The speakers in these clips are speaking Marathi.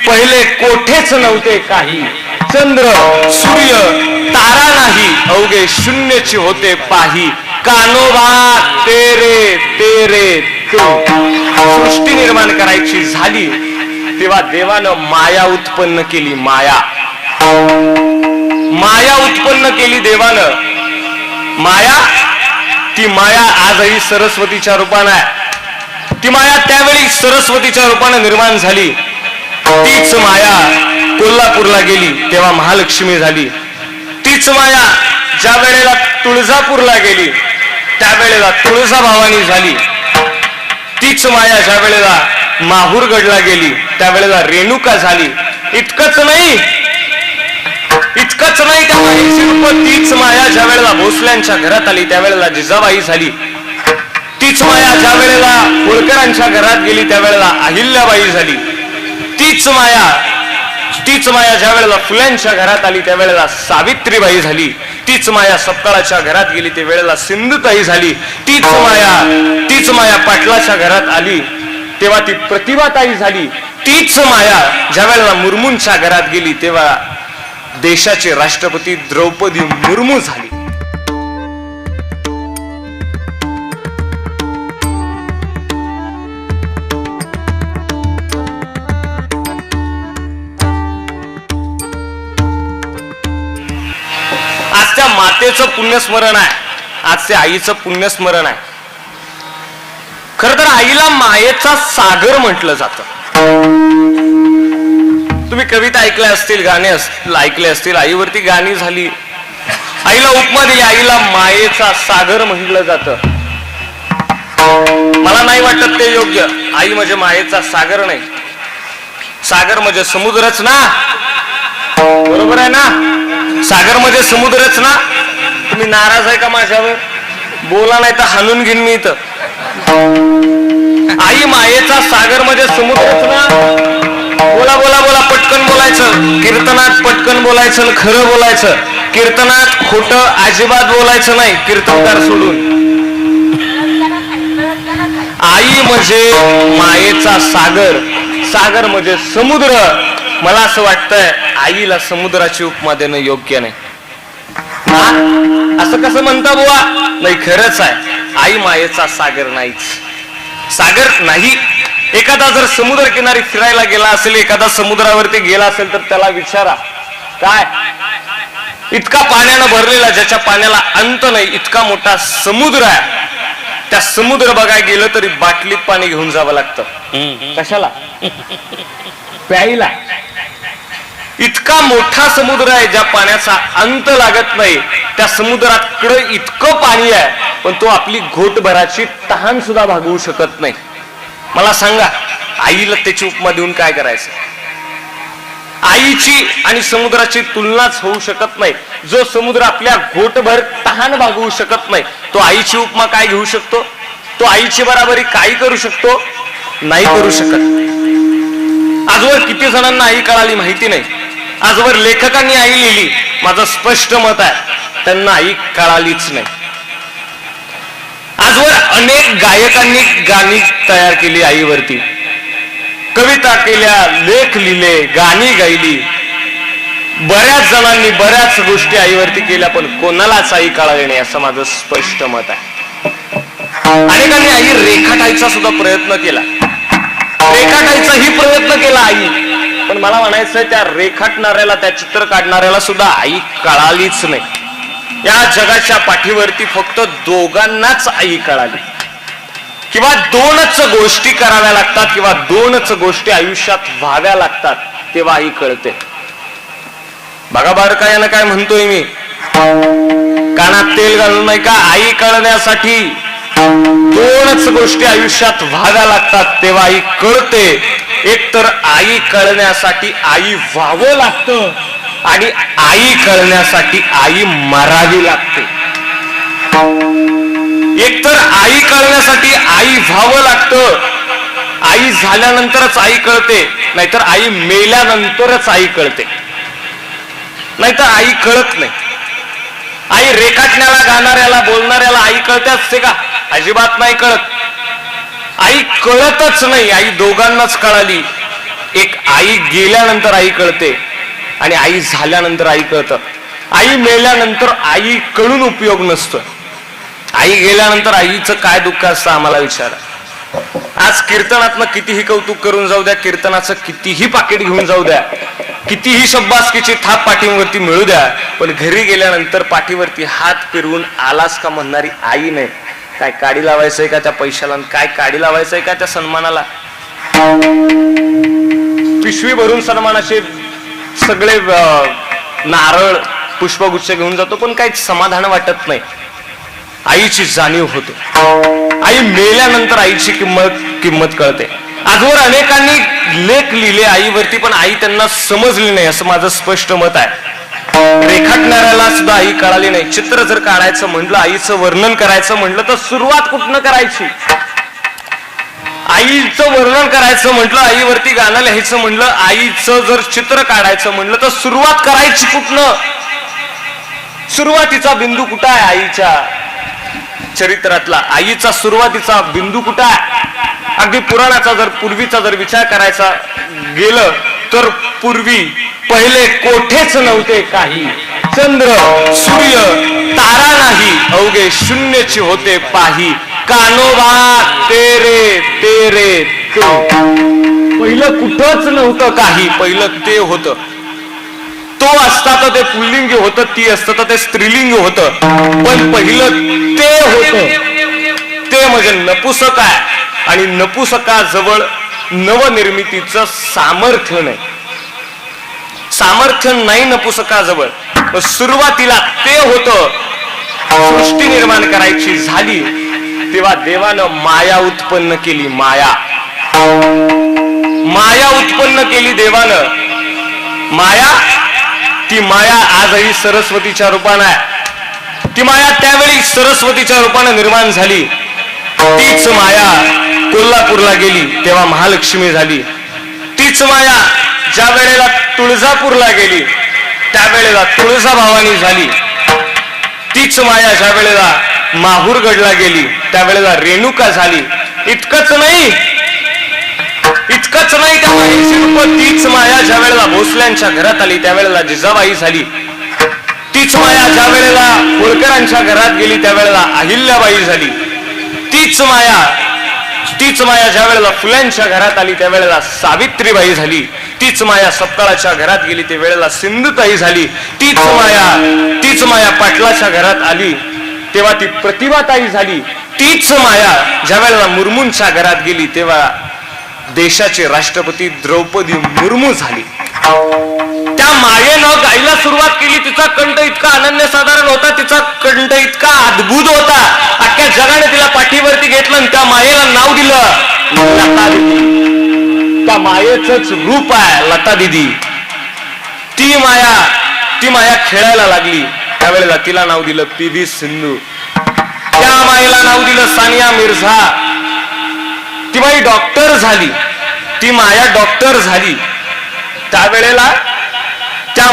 पहिले कोठेच नव्हते काही, चंद्र सूर्य तारा नाही, अवघे शून्यची होते पाही, कानोबा तेरे तेरे तू. सृष्टी निर्माण करायची झाली तेव्हा देवानं माया उत्पन्न केली. माया उत्पन्न केली देवानं. माया, ती माया आजही सरस्वतीच्या रूपानं आहे. ती माया त्यावेळी सरस्वतीच्या रूपानं निर्माण झाली. तीच माया कोल्हापूरला गेली तेव्हा महालक्ष्मी झाली. तीच माया ज्या वेळेला तुळजापूरला गेली त्यावेळेला तुळजाभवानी झाली. तीच माया ज्या वेळेला माहूरगडला गेली त्यावेळेला रेणुका झाली. इतकंच नाही त्या मायेची रूप, तीच माया ज्या वेळेला भोसल्यांच्या घरात आली त्यावेळेला जिजाबाई झाली. तीच माया ज्या वेळेला होळकरांच्या घरात गेली त्यावेळेला अहिल्याबाई झाली. तीच माया ज्या वेळेला फुल्यांच्या घरात आली त्यावेळेला सावित्रीबाई झाली. तीच माया सपकाळाच्या घरात गेली त्या वेळेला सिंधुताई झाली. तीच माया पाटलाच्या घरात आली तेव्हा ती प्रतिभाताई झाली. तीच माया ज्या वेळेला मुर्मूंच्या घरात गेली तेव्हा देशाचे राष्ट्रपती द्रौपदी मुर्मू झाली. आज त्या मातेचं पुण्यस्मरण आहे, आज त्या आईचं पुण्यस्मरण आहे. खर तर आईला मायेचा सागर म्हटलं जातं. तुम्ही कविता ऐकल्या असतील, गाणे ऐकले असतील. आईवरती गाणी झाली, आईला उपमा दिली, आईला मायेचा सागर म्हटलं जातं. मला नाही वाटत ते योग्य. आई म्हणजे मायेचा सागर नाही, सागर म्हणजे समुद्रच ना. बरोबर आहे ना? सागर म्हणजे समुद्रच ना. तुम्ही नाराज आहे का माझ्यावर? बोला नाही तर हाणून घेईन मी इथं. आई मायेचा सागर म्हणजे समुद्रच ना. बोला बोला बोला, पटकन बोलायचं. कीर्तनात पटकन बोलायचं, खरं बोलायचं. कीर्तनात खोटं अजिबात बोलायचं नाही, कीर्तनकार सोडून. आई म्हणजे मायेचा सागर, सागर म्हणजे समुद्र. मला असं वाटतंय आईला समुद्राची उपमा देणं योग्य नाही. असं कसं म्हणता बुवा? नाही, खरंच आहे. आई मायेचा सागर नाहीच, सागर नाही. एखादा जर समुद्र किनारी फिरायला गेला असेल, एखादा समुद्रावरती गेला असेल तर त्याला विचारा, काय इतका पाण्यानं भरलेला, ज्याच्या पाण्याला अंत नाही, इतका मोठा समुद्र आहे. त्या समुद्र बघायला गेलं तरी बाटलीत पाणी घेऊन जावं लागतं. कशाला? प्यायला. इतका मोठा समुद्र आहे ज्या पाण्याचा अंत लागत नाही. त्या समुद्राकडे इतकं पाणी आहे पण तो आपली घोटभराची तहान सुद्धा भागवू शकत नाही. मला सांगा, आईला त्याची उपमा देऊन काय करायचं? आईची आणि समुद्राची तुलनाच होऊ शकत नाही. जो समुद्र आपल्या घोटभर तहान भागवू शकत नाही, तो आईची उपमा काय घेऊ शकतो? तो आईची बराबरी काय करू शकतो? नाही करू शकत. आजवर किती जणांना आई कळाली माहिती नाही. आजवर लेखकांनी आई लिहिली, माझं स्पष्ट मत आहे त्यांना आई कळालीच नाही. आजवर अनेक गायकांनी गाणी तयार केली आईवरती, कविता केल्या, लेख लिहिले, गाणी गायली. बऱ्याच जणांनी बऱ्याच गोष्टी आईवरती केल्या पण कोणालाच आई कळाली नाही, असं माझं स्पष्ट मत आहे. अनेकांनी आई रेखाटायचा सुद्धा प्रयत्न केला, रेखाटायचाही प्रयत्न केला आई. पण मला म्हणायचंय त्या रेखाटणाऱ्याला, त्या चित्र काढणाऱ्याला सुद्धा आई कळालीच नाही. या जगाच्या पाठीवरती फक्त दोघांनाच आई कळाली, किंवा दोनच गोष्टी कराव्या लागतात, किंवा दोनच गोष्टी आयुष्यात व्हाव्या लागतात, तेव्हा आई कळते. बघा बारका, यानं काय म्हणतोय मी, कानात तेल घालून नाही का? आई कळण्यासाठी दोनच गोष्टी आयुष्यात व्हाव्या लागतात तेव्हा आई कळते. एक तर आई कळण्यासाठी आई व्हावं लागतं, आणि आई कळण्यासाठी आई मरावी लागते. एकतर आई कळण्यासाठी आई व्हावं लागतं, आई झाल्यानंतरच आई कळते, नाहीतर आई मेल्यानंतरच आई कळते, नाहीतर आई कळत नाही. आई रेखाटण्याला, गाणाऱ्याला, बोलणाऱ्याला आई कळते असते का? अजिबात नाही कळत. आई कळतच नाही. आई दोघांनाच कळाली. एक आई गेल्यानंतर आई कळते आणि आई झाल्यानंतर आई कळतं. आई मेल्यानंतर आई कळून उपयोग नसतो. आई गेल्यानंतर आईचं काय दुःख असतं आम्हाला विचारा. आज कीर्तनातनं कितीही कौतुक करून जाऊ द्या, कीर्तनाचं कितीही पाकिट घेऊन जाऊ द्या, कितीही शब्बासकीची थाप पाठीवरती मिळू द्या, पण घरी गेल्यानंतर पाठीवरती हात फिरवून आलास का म्हणणारी आई नाही. काय काडी लावायचंय का त्या पैशाला, काय काडी लावायचंय का त्या सन्मानाला. पिशवी भरून सन्मानाचे सगळे नारळ पुष्पगुच्छ घेऊन जातो, पण काही समाधान वाटत नाही. आईची जाणीव होते. आई मेल्यानंतर आईची किंमत कळते. आजवर अनेकांनी लेख लिहिले आईवरती, पण आई त्यांना समजली नाही असं माझं स्पष्ट मत आहे. रेखाटणाऱ्याला सुद्धा आई कळाली नाही. चित्र जर काढायचं म्हटलं, आईचं वर्णन करायचं म्हटलं तर सुरुवात कुठनं करायची. आईचं वर्णन करायचं म्हटलं, आईवरती गाणं लिहायचं म्हटलं, आईचं जर चित्र काढायचं म्हटलं तर सुरुवात करायची कुठनं. सुरुवातीचा बिंदू कुठं आहे आईच्या चरित्रातला. आईचा सुरुवातीचा बिंदू कुठं आहे. अगदी पुराणाचा जर पूर्वीचा जर विचार करायचा गेलं तर पूर्वी पहिले कोठेच नव्हते काही. चंद्र सूर्य तारा नाही, अवघे शून्यची होते पाही. कानोबा तेरे तेरे ते. पहिलं कुठंच नव्हतं काही, पहिलं ते होतं. तो असता तर ते पुल्लिंग होतं, ती असतं तर ते स्त्रीलिंग होतं, पण पहिलं ते होतं. ते म्हणजे नपुसक आहे आणि नपुसकाजवळ नवनिर्मितीचं सामर्थ्य नाही. सामर्थ्य नाही नपुसकाजवळ. सुरुवातीला ते होतं. सृष्टी निर्माण करायची झाली तेव्हा देवानं माया उत्पन्न केली. माया उत्पन्न केली देवानं. माया, ती माया आजही सरस्वतीच्या रूपानं आहे. ती माया त्यावेळी सरस्वतीच्या रूपानं निर्माण झाली. तीच माया कोल्हापूरला गेली तेव्हा महालक्ष्मी झाली. तीच माया ज्या वेळेला तुळजापूरला गेली त्यावेळेला तुळजाभवानी झाली. तीच माया ज्या वेळेला माहूरगडला गेली त्यावेळेला रेणुका झाली. इतकंच नाही त्या मायेची रूप. तीच माया ज्या वेळेला भोसल्यांच्या घरात आली त्यावेळेला जिजाबाई झाली. तीच माया ज्या वेळेला होळकरांच्या घरात गेली त्यावेळेला अहिल्याबाई झाली. तीच माया ज्या वेळेला फुल्यांच्या घरात आली त्यावेळेला सावित्रीबाई झाली. तीच माया सपकाळाच्या घरात गेली त्या वेळेला सिंधुताई झाली. तीच माया पाटलाच्या घरात आली तेव्हा ती प्रतिभाताई झाली. तीच माया ज्या वेळेला मुर्मूंच्या घरात गेली तेव्हा देशाचे राष्ट्रपती द्रौपदी मुर्मू झाली. त्या मायेनं गायला सुरुवात केली. तिचा कंठ इतका अनन्यसाधारण होता, तिचा कंठ इतका अद्भुत होता, अख्ख्या जगाने तिला पाठीवरती घेतलं आणि त्या मायेला नाव दिलं लता दिदी. त्या मायेचंच रूप आहे लता दिदी. ती माया खेळायला लागली त्यावेळेला तिला नाव दिलं पी.व्ही. सिंधू. त्या मायेला नाव दिलं सानिया मिर्झा. ती बाई डॉक्टर झाली. ती माया डॉक्टर झाली त्यावेळेला त्या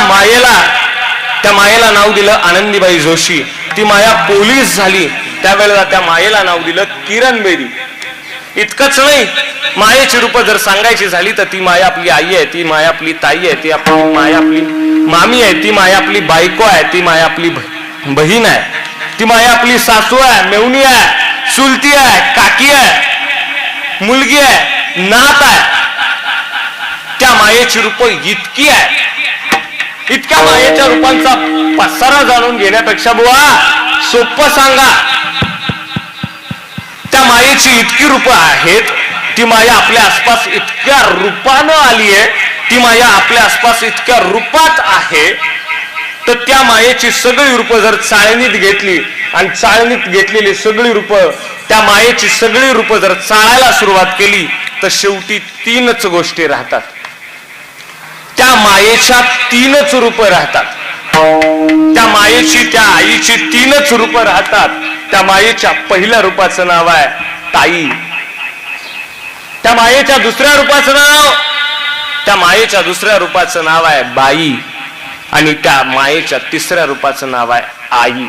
मायेला नाव दिलं आनंदीबाई जोशी. ती माया पोलीस झाली त्यावेळेला त्या मायेला नाव दिलं किरण बेदी. इतकंच नाही, मायेची रूप जर सांगायची झाली तर ती माया आपली आई आहे, ती माया आपली ताई आहे, ती माया आपली मामी आहे, ती माया आपली बायको आहे, ती माया आपली बहीण आहे, ती माया आपली सासू आहे, मेवणी आहे, चुलती आहे, काकी आहे, मुलगी आहे, नात आहे. त्या मायेची रूप इतकी आहे. इतक्या मायेच्या रूपांचा पसारा जाणून घेण्यापेक्षा बुवा सोपं सांगा. त्या मायेची इतकी रूप आहेत. ती माया आपल्या आसपास इतक्या रूपानं आली आहे, ती माया आपल्या आसपास इतक्या रूपात आहे, तर त्या मायेची सगळी रूप जर चाळणीत घेतली आणि चाळणीत घेतलेली सगळी रूप, त्या मायेची सगळी रूप जर चाळायला सुरुवात केली तर शेवटी तीनच गोष्टी राहतात. त्या मायेच्या तीनच रूप राहतात. त्या मायेची, त्या आईची तीनच रूप राहतात. त्या मायेच्या पहिल्या रूपाचं नाव आहे ताई. त्या मायेच्या दुसऱ्या रूपाचं नाव आहे बाई. आणि त्या मायेच्या तिसऱ्या रूपाचं नाव आहे आई.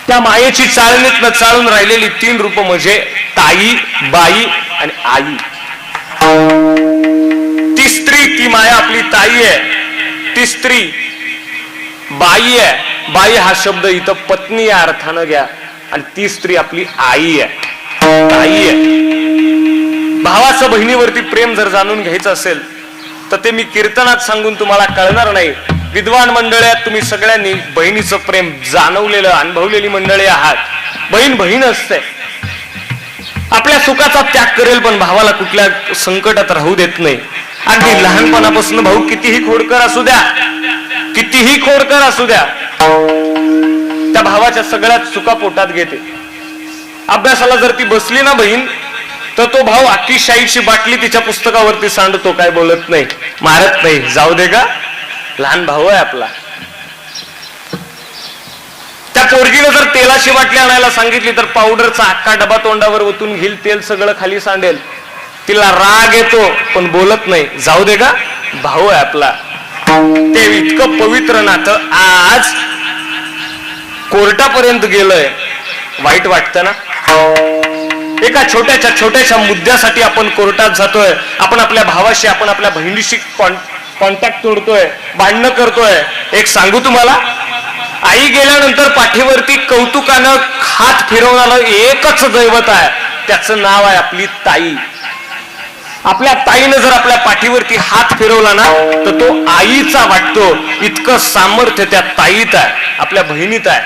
त्या मायेची चाळणीतनं चालून राहिलेली तीन रूप म्हणजे ताई, बाई आणि आई. आहे, ती स्त्री बाई आहे. बाई हा शब्द इथं पत्नी या अर्थानं घ्या, आणि ती स्त्री आपली आई आहे, ताई आहे. भावाचं बहिणीवरती प्रेम जर जाणून घ्यायचं असेल तर ते मी कीर्तनात सांगून तुम्हाला कळणार नाही. विद्वान मंडळात तुम्ही सगळ्यांनी बहिणीचं प्रेम जाणवलेलं अनुभवलेली मंडळी आहात. बहीण बहीण असते, आपल्या सुखाचा त्याग करेल पण भावाला कुठल्या संकटात राहू देत नाही. अगदी लहानपणापासून भाऊ कितीही खोडकर असू द्या, कितीही खोडकर असू द्या, त्या भावाच्या सगळ्यात सुखा पोटात घेते. अभ्यासाला जर ती बसली ना बहीण, तर तो भाऊ अख्खी शाईची बाटली तिच्या पुस्तकावरती सांडतो, काय बोलत नाही, मारत नाही, जाऊ दे का, लहान भाऊ आहे आपला. त्या पोरगीने जर तेलाची बाटली आणायला सांगितली तर पावडरचा अख्खा डबा तोंडावर ओतून घेईल, तेल सगळं खाली सांडेल. तिला राग येतो पण बोलत नाही, जाऊ दे का, भाऊ आहे आपला. ते इतकं पवित्र नातं आज कोर्टापर्यंत गेलंय. वाईट वाटतं ना? एका छोट्याशा मुद्द्यासाठी आपण कोर्टात जातोय, आपण आपल्या भावाशी, आपण आपल्या बहिणीशी कॉन्टॅक्ट तोडतोय, भांडणं करतोय. एक सांगू तुम्हाला, आई गेल्यानंतर पाठीवरती कौतुकानं हात फिरवणारं एकच दैवत आहे, त्याचं नाव आहे आपली ताई. आपल्या ताईनं जर आपल्या पाठीवरती हात फिरवला ना तर तो आईचा वाटतो. इतकं सामर्थ्य त्या ताईत आहे, आपल्या बहिणीत आहे.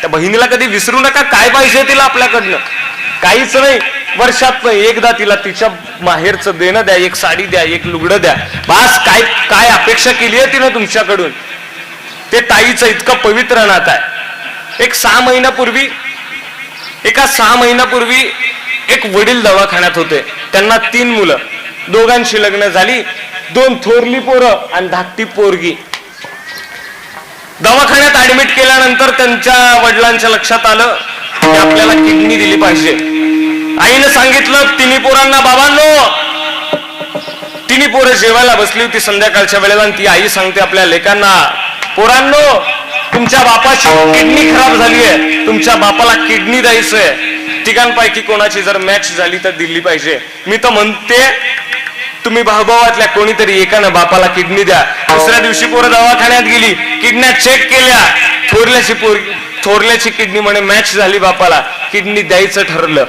त्या बहिणीला कधी विसरू नका. काय पाहिजे तिला आपल्याकडनं? काहीच नाही. वर्षात एकदा तिला तिच्या माहेरचं देणं द्या, एक साडी द्या, एक लुगडं द्या, बास. काय काय अपेक्षा केली आहे तिनं तुमच्याकडून? ते ताईचं इतकं पवित्र नातं आहे. एका 6 महिन्यापूर्वी एक वडील दवाखान्यात होते. त्यांना 3 मुलं, दोघांची लग्न झाली, 2 थोरली पोरं आणि धाकटी पोरगी. दवाखान्यात ऍडमिट केल्यानंतर त्यांच्या वडिलांच्या लक्षात आलं की आपल्याला किडनी दिली पाहिजे. आईनं सांगितलं तिन्ही पोरांना, बाबांनो, तिन्ही पोरं जेवायला बसली होती संध्याकाळच्या वेळेला, आणि ती आई सांगते आपल्या लेकांना, पोरांनो, तुमच्या बापाची किडनी खराब झाली आहे, तुमच्या बापाला किडनी द्यायचंय. तिघांपैकी कोणाची जर मॅच झाली तर दिली पाहिजे. मी तर म्हणते तुम्ही भाऊभावातल्या कोणीतरी एकानं बापाला किडनी द्या. दुसऱ्या दिवशी पोरं दवाखान्यात गेली, किडन्या चेक केल्या, थोरल्याची किडनी म्हणे मॅच झाली, बापाला किडनी द्यायचं ठरलं.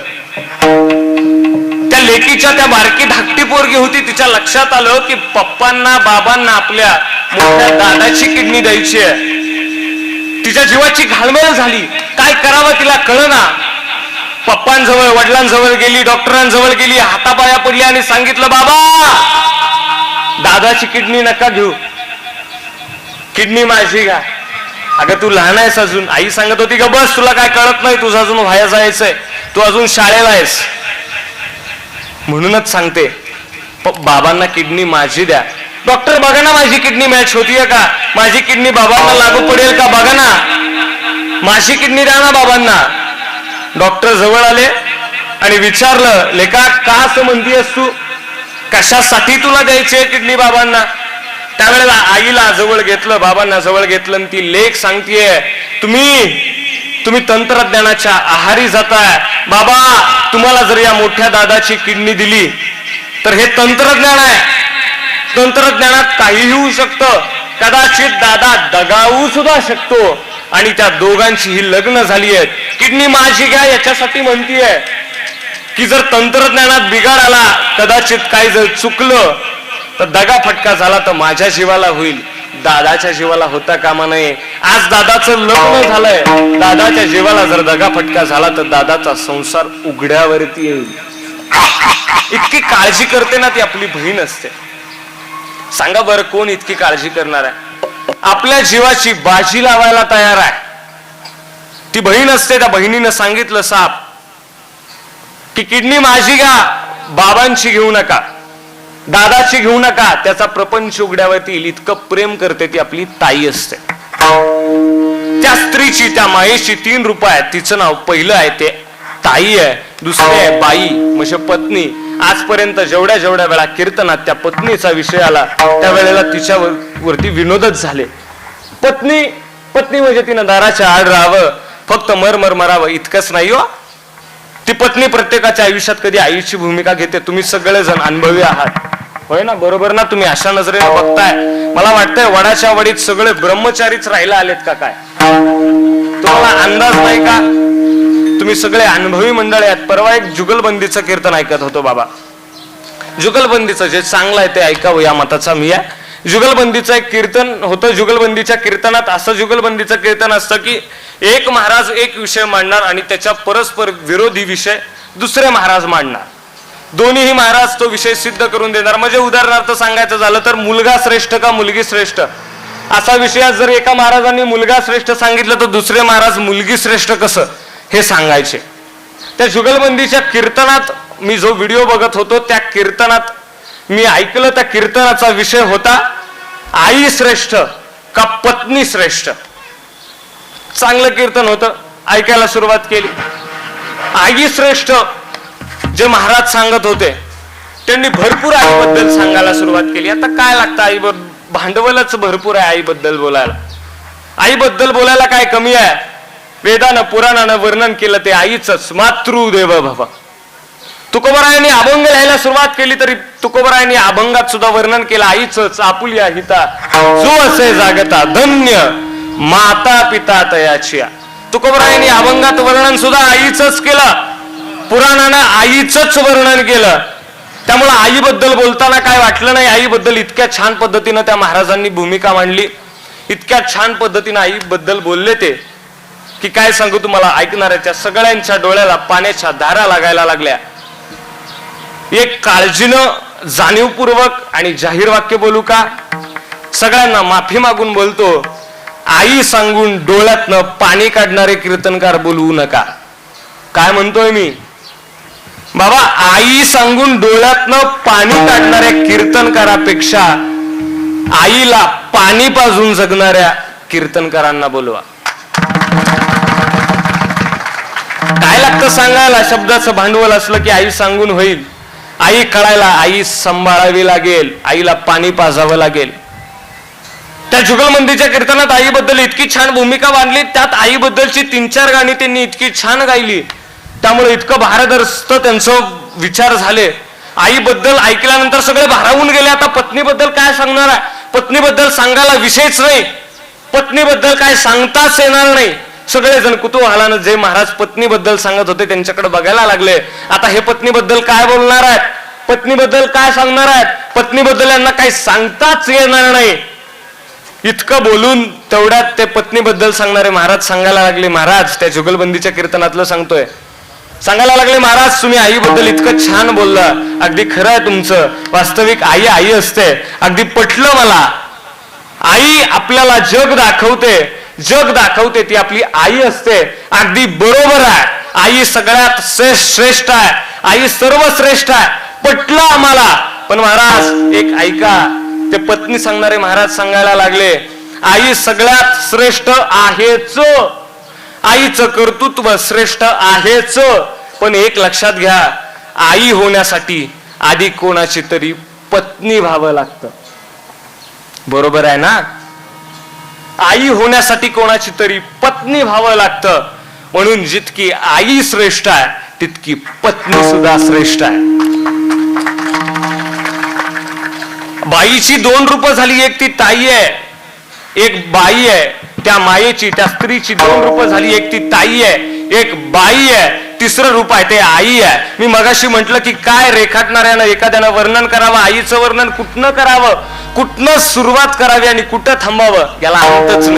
त्या लेकीच्या, त्या बारकी धाकटी पोरगी होती, तिच्या लक्षात आलं की पप्पांना बाबांना आपल्या मोठ्या दादाची किडनी द्यायची आहे. तिच्या जीवाची घालमेल झाली, काय करावं तिला कळना. पप्पांजवळ, वडिलांजवळ गेली, डॉक्टरांजवळ गेली, हातापाया पडली आणि सांगितलं, बाबा, दादाची किडनी नका घेऊ, किडनी माझी घ्या. अगं तू लहान आहेस अजून. आई सांगत होती का बस, तुला काय कळत नाही, तुझं अजून व्हाया जायचंय, तू अजून शाळेला आहेस. म्हणूनच सांगते, बाबांना किडनी माझी द्या. डॉक्टर बघा ना माझी किडनी मॅच होतीये का, माझी किडनी बाबांना लागू पडेल का, बघा ना, माझी किडनी द्या ना बाबांना. डॉक्टर जवळ आले आणि विचारलं, लेका का असं म्हणतीयस तू, कशासाठी तुला द्यायची आहे किडनी बाबांना? त्यावेळेला आईला जवळ घेतलं, बाबांना जवळ घेतलं, आणि ती लेक सांगतीये, तुम्ही तंत्रज्ञानाच्या आहारी जाताय. बाबा, तुम्हाला जर या मोठ्या दादाची किडनी दिली तर हे तंत्रज्ञान आहे, तंत्रज्ञानात काहीही होऊ शकतं. कदाचित दादा दगावू सुद्धा शकतो. आणि त्या दोघांची ही लग्न झाली आहेत. किडनी माझी घ्या याच्यासाठी म्हणतीये की जर तंत्रज्ञानात बिघाड आला, कदाचित काही जर चुकलं तर दगा फटका झाला तर माझ्या जीवाला होईल, दादाच्या जीवाला होता कामा नये. आज दादाचं लग्न झालंय, दादाच्या जीवाला जर दगा फटका झाला तर दादाचा संसार उघड्यावरती येईल. इतकी काळजी करते ना ती आपली बहीण असते. सांगा बरं, कोण इतकी काळजी करणार आहे? आपल्या जीवाची बाजी लावायला तयार आहे ती बहीण असते. त्या बहिणीनं सांगितलं साप की किडनी माझी घ्या, बाबांची घेऊ नका, दादाची घेऊ नका, त्याचा प्रपंच उघड्यावरती येईल. इतकं प्रेम करते ती आपली ताई असते. त्या स्त्रीची, त्या मायेची 3 रूप आहेत. तिचं नाव पहिलं आहे ते ताई आहे, दुसरे आहे बाई म्हणजे पत्नी. आजपर्यंत जेवढ्या वेळा कीर्तनात त्या पत्नीचा विषय आला त्यावेळेला तिच्यावरती विनोदच झाले. पत्नी म्हणजे तिनं दाराच्या आड राहावं, फक्त मर मरावं इतकंच नाही हो. ती पत्नी प्रत्येकाच्या आयुष्यात कधी आईची भूमिका घेते. तुम्ही सगळेजण अनुभवी आहात. होय ना, बरोबर ना? तुम्ही अशा नजरेने बघताय, मला वाटतंय वडाच्या वडीत सगळे ब्रह्मचारीच राहिला आलेत का काय? तुम्हाला अंदाज नाही का? तुम्ही सगळे अनुभवी मंडळी आहेत. परवा एक जुगलबंदीचं कीर्तन ऐकत होतो बाबा. जुगलबंदीचं जे चांगलं आहे ते ऐकावं या मताचा मी आहे. जुगलबंदीचं एक कीर्तन होतं. जुगलबंदीच्या कीर्तनात असं जुगलबंदीचं कीर्तन असतं की एक महाराज एक विषय मांडणार आणि त्याच्या परस्पर विरोधी विषय दुसरे महाराज मांडणार. दोन्हीही महाराज तो विषय सिद्ध करून देणार. म्हणजे उदाहरणार्थ सांगायचं झालं तर मुलगा श्रेष्ठ का मुलगी श्रेष्ठ असा विषय जर एका महाराजांनी मुलगा श्रेष्ठ सांगितलं तर दुसरे महाराज मुलगी श्रेष्ठ कसं हे सांगायचे. त्या जुगलबंदीच्या कीर्तनात मी जो व्हिडिओ बघत होतो त्या कीर्तनात मी ऐकलं, त्या कीर्तनाचा विषय होता आई श्रेष्ठ का पत्नी श्रेष्ठ. चांगलं कीर्तन होतं, ऐकायला सुरुवात केली. आई श्रेष्ठ जे महाराज सांगत होते त्यांनी भरपूर आईबद्दल सांगायला सुरुवात केली. आता काय लागतं आईबद्दल? भांडवलच भरपूर आहे आईबद्दल बोलायला. आईबद्दल बोलायला काय कमी आहे? वेदानं पुराणानं वर्णन केलं ते आईचंच. मातृदेव भव. तुकोबरायांनी अभंग लिहायला सुरुवात केली तरी तुकोबरायांनी अभंगात सुद्धा वर्णन केलं आईचंच. आपुल्या हिता जो असे जागता धन्य माता पिता तयाची. तुकोबरायांनी अभंगात वर्णन सुद्धा आईचंच केलं, पुराणानं आईचंच वर्णन केलं. त्यामुळे आईबद्दल बोलताना काय वाटलं नाही. आईबद्दल इतक्या छान पद्धतीनं त्या महाराजांनी भूमिका मांडली, इतक्या छान पद्धतीनं आईबद्दल बोलले ते की काय सांगू तुम्हाला. ऐकणाऱ्याच्या सगळ्यांच्या डोळ्याला पाण्याच्या धारा लागायला लागल्या. एक काळजीनं जाणीवपूर्वक आणि जाहीर वाक्य बोलू का? सगळ्यांना माफी मागून बोलतो, आई सांगून डोळ्यातनं पाणी काढणारे कीर्तनकार बोलवू नका. काय म्हणतोय मी बाबा? आई सांगून डोळ्यातनं पाणी काढणाऱ्या कीर्तनकारापेक्षा आईला पाणी पाजून जगणाऱ्या कीर्तनकारांना बोलवा. काय लागतं सांगायला? शब्दाचं भांडवल असलं की आई सांगून होईल. आई कळायला आई सांभाळावी लागेल, आईला पाणी पाजावं लागेल. त्या जुगलबंदीच्या कीर्तनात आईबद्दल इतकी छान भूमिका बांधली, त्यात आईबद्दलची 3-4 गाणी त्यांनी इतकी छान गायली, त्यामुळे इतकं भारदस्त त्यांचं विचार झाले. आईबद्दल ऐकल्यानंतर सगळे भारावून गेले. आता पत्नीबद्दल काय सांगणार आहे? पत्नीबद्दल सांगायला विषयच नाही, पत्नीबद्दल काय सांगताच येणार नाही. सगळेजण कुतूहलानं जे महाराज पत्नीबद्दल सांगत होते त्यांच्याकडे बघायला लागले. आता हे पत्नीबद्दल काय बोलणार आहेत? पत्नीबद्दल काय सांगणार आहेत? पत्नीबद्दल यांना काही सांगताच येणार नाही. इतकं बोलून तेवढ्यात ते पत्नीबद्दल सांगणारे महाराज सांगायला लागले. महाराज त्या जुगलबंदीच्या कीर्तनातलं सांगतोय, सांगायला लागले, महाराज तुम्ही आईबद्दल इतकं छान बोलला, अगदी खरं आहे तुमचं. वास्तविक आई आई असते, अगदी पटलं मला. आई आपल्याला जग दाखवते, जग दाखवते ती आपली आई असते. अगदी बरोबर आहे. आई सगळ्यात श्रेष्ठ आहे, आई सर्वश्रेष्ठ आहे, पटलं आम्हाला. पण महाराज एक ऐका, ते पत्नी सांगणारे महाराज सांगायला लागले, आई सगळ्यात श्रेष्ठ आहेच, आईचं कर्तृत्व श्रेष्ठ आहेच. पण एक लक्षात घ्या, आई होण्यासाठी आधी कोणाची तरी पत्नी व्हावं लागतं. बरोबर आहे ना? आई होण्यासाठी कोणाची तरी पत्नी व्हावं लागतं. म्हणून जितकी आई श्रेष्ठ आहे तितकी पत्नी सुद्धा श्रेष्ठ आहे. बाईची 2 रूपं झाली, एक ती ताई आहे, एक बाई आहे. त्या मायेची, त्या स्त्रीची 2 रूपं झाली, एक ती ताई आहे, एक बाई आहे, तिसरं रूप आहे ते आई आहे. मी मगाशी म्हटलं की काय रेखाटणाऱ्यानं एखाद्यानं वर्णन करावं, आईचं वर्णन कुठनं करावं, कुठनं सुरुवात करावी आणि कुठं थांबावं, याला अंतच नाही.